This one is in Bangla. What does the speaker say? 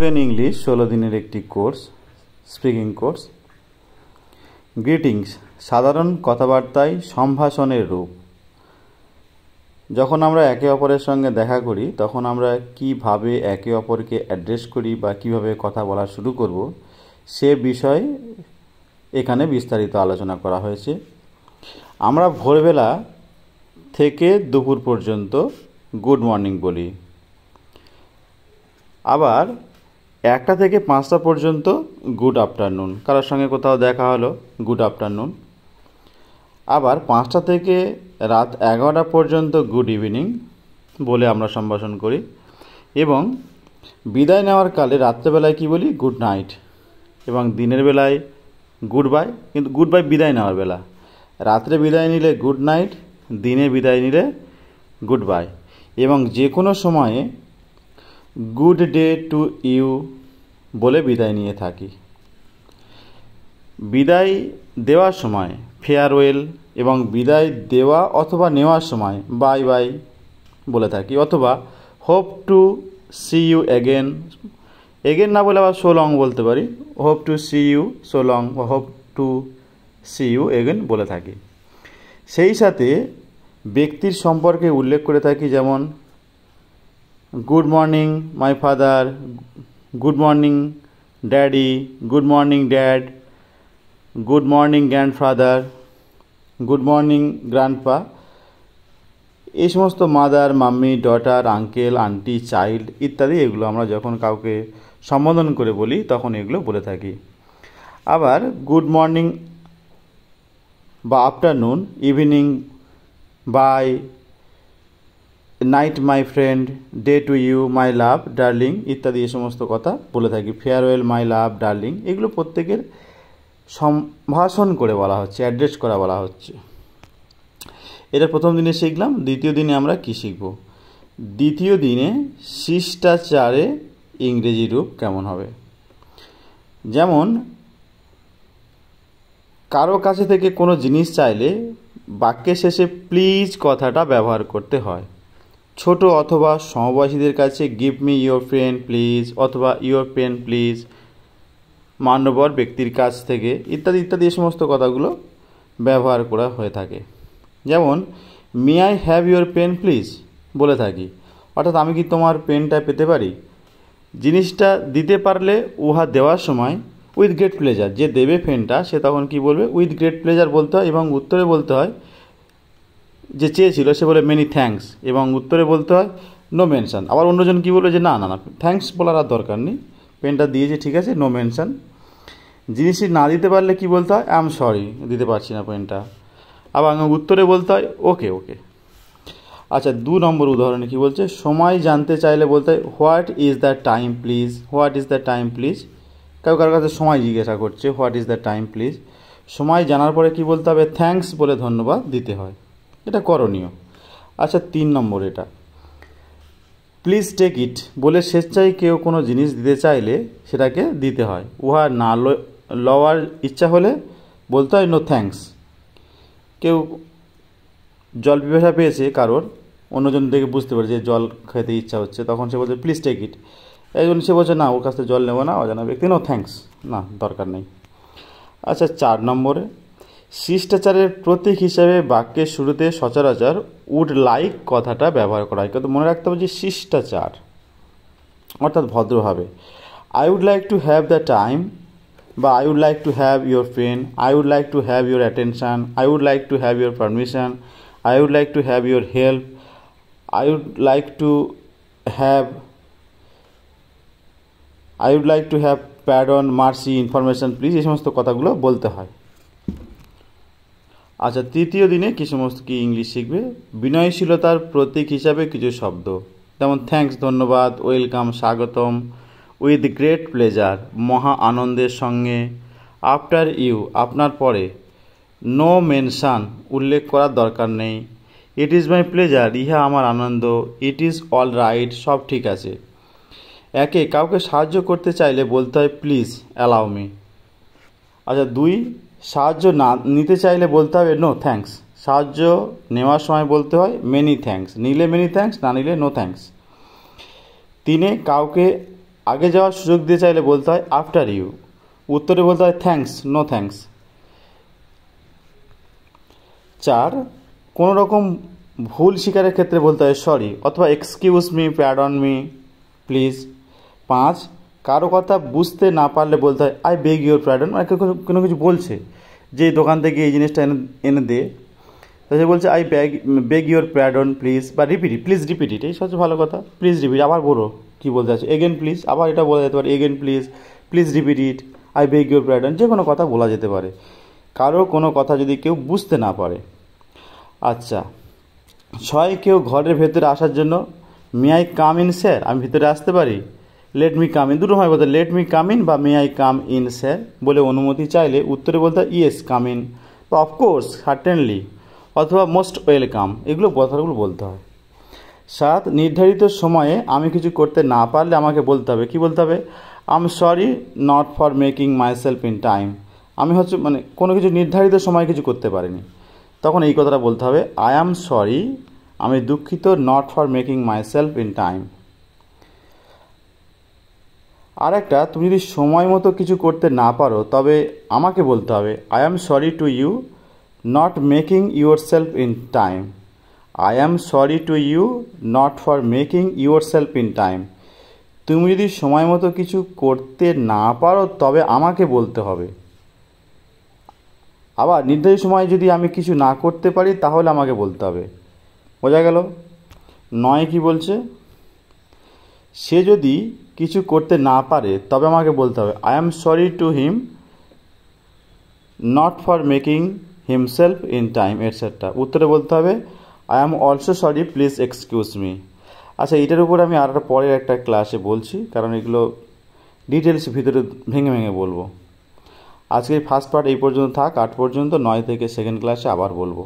স্পোকেন ইংলিশ 16 দিনের একটি কোর্স, স্পিকিং কোর্স। গ্রিটিংস সাধারণ কথাবার্তায় সম্ভাষণের রূপ। যখন আমরা একে অপরের সঙ্গে দেখা করি তখন আমরা কিভাবে একে অপরকে অ্যাড্রেস করি বা কিভাবে কথা বলা শুরু করব সে বিষয়ে এখানে বিস্তারিত আলোচনা করা হয়েছে। আমরা ভোরবেলা থেকে দুপুর পর্যন্ত গুড মর্নিং বলি, আবার 1টা থেকে 5টা পর্যন্ত গুড আফটারনুন। কারোর সঙ্গে কোথাও দেখা হলো গুড আফটারনুন। আবার 5টা থেকে রাত 11টা পর্যন্ত গুড ইভিনিং বলে আমরা সম্ভাষণ করি। এবং বিদায় নেওয়ার কালে রাত্রেবেলায় কি বলি? Good night. এবং দিনের বেলায় গুড বাই, কিন্তু গুড বাই বিদায় নেওয়ার বেলা। রাত্রে বিদায় নিলে গুড নাইট, দিনে বিদায় নিলে গুড বাই। এবং যে কোনো সময়ে গুড ডে টু ইউ বলে বিদায় নিয়ে থাকি। বিদায় দেওয়ার সময় ফেয়ারওয়েল এবং বিদায় দেওয়া অথবা নেওয়ার সময় বাই বাই বলে থাকি, অথবা hope to see you again. Again না বলে আবার সো লং বলতে পারি। Hope to see you so long বা hope to see you again বলে থাকি। সেই সাথে ব্যক্তির সম্পর্কে উল্লেখ করে থাকি, যেমন good morning my father, good morning daddy, good morning dad, good morning grandfather, good morning grandpa. এই সমস্ত mother, mummy, daughter, uncle, aunty, child ইত্যাদি এগুলো আমরা যখন কাউকে সম্বোধন করে বলি তখন এগুলো বলে থাকি। আবার গুড মর্নিং বা afternoon, evening, bye, night my friend, day to you my love, darling ইত্যাদি এই সমস্ত কথা বলে থাকি। ফেয়ারওয়েল মাই লাভ, ডার্লিং এগুলো প্রত্যেকের সম্ভাষণ করে বলা হচ্ছে, অ্যাড্রেস করা বলা হচ্ছে। এটা প্রথম দিনে শিখলাম। দ্বিতীয় দিনে আমরা কি শিখব? দ্বিতীয় দিনে শিষ্টাচারে ইংরেজি রূপ কেমন হবে। যেমন কারো কাছে থেকে কোনো জিনিস চাইলে বাক্যের শেষে প্লিজ কথাটা ব্যবহার করতে হয়। ছোট অথবা সমবয়সীদের কাছে give me your pen please অথবা ইয়োর পেন প্লিজ, মান্যবর ব্যক্তির কাছ থেকে ইত্যাদি ইত্যাদি এই সমস্ত কথাগুলো ব্যবহার করা হয়ে থাকে। যেমন may I have your pen please বলে থাকি, অর্থাৎ আমি কি তোমার পেনটা পেতে পারি। জিনিসটা দিতে পারলে উহা দেওয়ার সময় উইথ গ্রেট প্লেজার, যে দেবে পেনটা সে তখন কি বলবে? উইথ গ্রেট প্লেজার বলতে হয়। এবং উত্তরে বলতে হয়, যে চেয়েছিল সে বলে মেনি থ্যাঙ্কস, এবং উত্তরে বলতে হয় নো মেনশন। আবার অন্যজন কি বলবে? যে না না না, থ্যাঙ্কস বলার আর দরকার নেই, পেনটা দিয়েছে ঠিক আছে, নো মেনশন। জিনিসটি না দিতে পারলে কি বলতে হয়? আই এম সরি, দিতে পারছি না পেনটা। আবার উত্তরে বলতে হয় ওকে ওকে। আচ্ছা, 2 নম্বর উদাহরণে কি বলছে? সময় জানতে চাইলে বলতে হয় what is the time please, what is the time please. কারোর কাছে সময় জিজ্ঞাসা করছে, what is the time please. সময় জানার পরে কি বলতে হবে? থ্যাঙ্কস বলে ধন্যবাদ দিতে হয়। এটা করণীয়। আচ্ছা, 3 নম্বর এটা প্লিজ টেক ইট বলে স্বেচ্ছায় কেউ কোনো জিনিস দিতে চাইলে সেটাকে দিতে হয়। উহা না লওয়ার ইচ্ছা হলে বলতে হয় নো থ্যাঙ্কস। কেউ জল পিপাসা পেয়েছে কারোর, অন্যজন দেখে বুঝতে পারে যে জল খেতে ইচ্ছা হচ্ছে, তখন সে বলছে প্লিজ টেক ইট। একজন সে বলছে না, ওর কাছ থেকে জল নেবো না, অজানা ব্যক্তি, নো থ্যাঙ্কস, না দরকার নেই। আচ্ছা, 4 নম্বরে শিষ্টাচারের প্রতীক হিসাবে বাক্যের শুরুতে সচরাচর উড লাইক কথাটা ব্যবহার করা হয়। কিন্তু মনে রাখতে হবে যে শিষ্টাচার অর্থাৎ ভদ্রভাবে। I would like to have the time বা I would like to have your pen, I would like to have your attention, I would like to have your permission, I would like to have your help, I would like to have, I would like to have pardon, mercy, information please, এই সমস্ত কথাগুলো বলতে হয়। আচ্ছা, তৃতীয় দিনে কি সমস্ত কি ইংলিশ শিখবে? বিনয়শীলতার প্রতীক হিসাবে কিছু শব্দ, যেমন থ্যাঙ্কস ধন্যবাদ, ওয়েলকাম স্বাগতম, উইথ গ্রেট প্লেজার মহা আনন্দের সঙ্গে, আফটার ইউ আপনার পরে, নো মেনশান উল্লেখ করার দরকার নেই, ইট ইজ মাই প্লেজার ইহা আমার আনন্দ, ইট ইজ অল রাইট সব ঠিক আছে। একে কাউকে সাহায্য করতে চাইলে বলতে হয় প্লিজ অ্যালাউ মি। আচ্ছা, 2 সাহায্য না নিতে চাইলে বলতে হবে নো থ্যাঙ্কস। সাহায্য নেওয়ার সময় বলতে হয় মেনি থ্যাঙ্কস, নিলে মেনি থ্যাঙ্কস, না নিলে নো থ্যাঙ্কস। 3 কাউকে আগে যাওয়ার সুযোগ দিয়ে চাইলে বলতে হয় আফটার ইউ। উত্তরে বলতে হয় থ্যাঙ্কস, নো থ্যাঙ্কস। 4, কোনো রকম ভুল স্বীকারের ক্ষেত্রে বলতে হয় সরি অথবা এক্সকিউজ মি, প্যারডন মি, প্লিজ। 5, কারো কথা বুঝতে না পারলে বলতে হয় আই বেগ ইউর প্যারডন। মানে কোনো কিছু বলছে যে দোকান থেকে এই জিনিসটা এনে দে, তাহলে বলছে আই বেগ ইউর প্যারডন প্লিজ, বা রিপিট ইট, প্লিজ রিপিট ইট, এই সবচেয়ে ভালো কথা। প্লিজ রিপিট, আবার বলো কী বলতে আছে, এগেন প্লিজ, আবার এটা বলা যেতে পারে again please, please repeat it, I beg your pardon, যে কোনো কথা বলা যেতে পারে কারো কোনো কথা যদি কেউ বুঝতে না পারে। আচ্ছা, 6, কেউ ঘরের ভেতরে আসার জন্য may I come in sir, আমি ভিতরে আসতে পারি, লেট মি কাম ইন, দুটো হয় বলতে লেট মি কাম ইন বা may I come in sir বলে অনুমতি চাইলে উত্তরে বলতে হয় ইয়েস কাম ইন বা অফকোর্স, সার্টেনলি অথবা মোস্ট ওয়েলকাম, এগুলো কথাগুলো বলতে হয়। 7, নির্ধারিত সময়ে আমি কিছু করতে না পারলে আমাকে বলতে হবে, কি বলতে হবে, I am sorry not for making myself in time. আমি মানে কোনো কিছু নির্ধারিত সময়ে কিছু করতে পারিনি, তখন এই কথাটা বলতে হবে আই অ্যাম সরি, আমি দুঃখিত, not for making myself in time. আর একটা, তুমি যদি সময় মতো কিছু করতে না পারো তবে আমাকে বলতে হবে I am sorry to you not making yourself in time. I am sorry to you not for making yourself in time. তুমি যদি সময় মতো কিছু করতে না পারো তবে আমাকে বলতে হবে। আবার নির্ধারিত সময়ে যদি আমি কিছু না করতে পারি তাহলে আমাকে বলতে হবে। বোঝা গেল? 9 কি বলছে, সে যদি কিছু করতে না পারে তবে আমাকে বলতে হবে I am sorry to him not for making himself in time etcetera. উত্তরে বলতে হবে I am also sorry please excuse me. আচ্ছা, এটার উপর আমি আর পরের একটা ক্লাসে বলছি, কারণ এগুলো ডিটেলস ভিতরে ভেঙে ভেঙে বলবো। আজকে ফার্স্ট পার্ট এই পর্যন্ত থাক, 8 পর্যন্ত, 9 থেকে সেকেন্ড ক্লাসে আবার বলবো।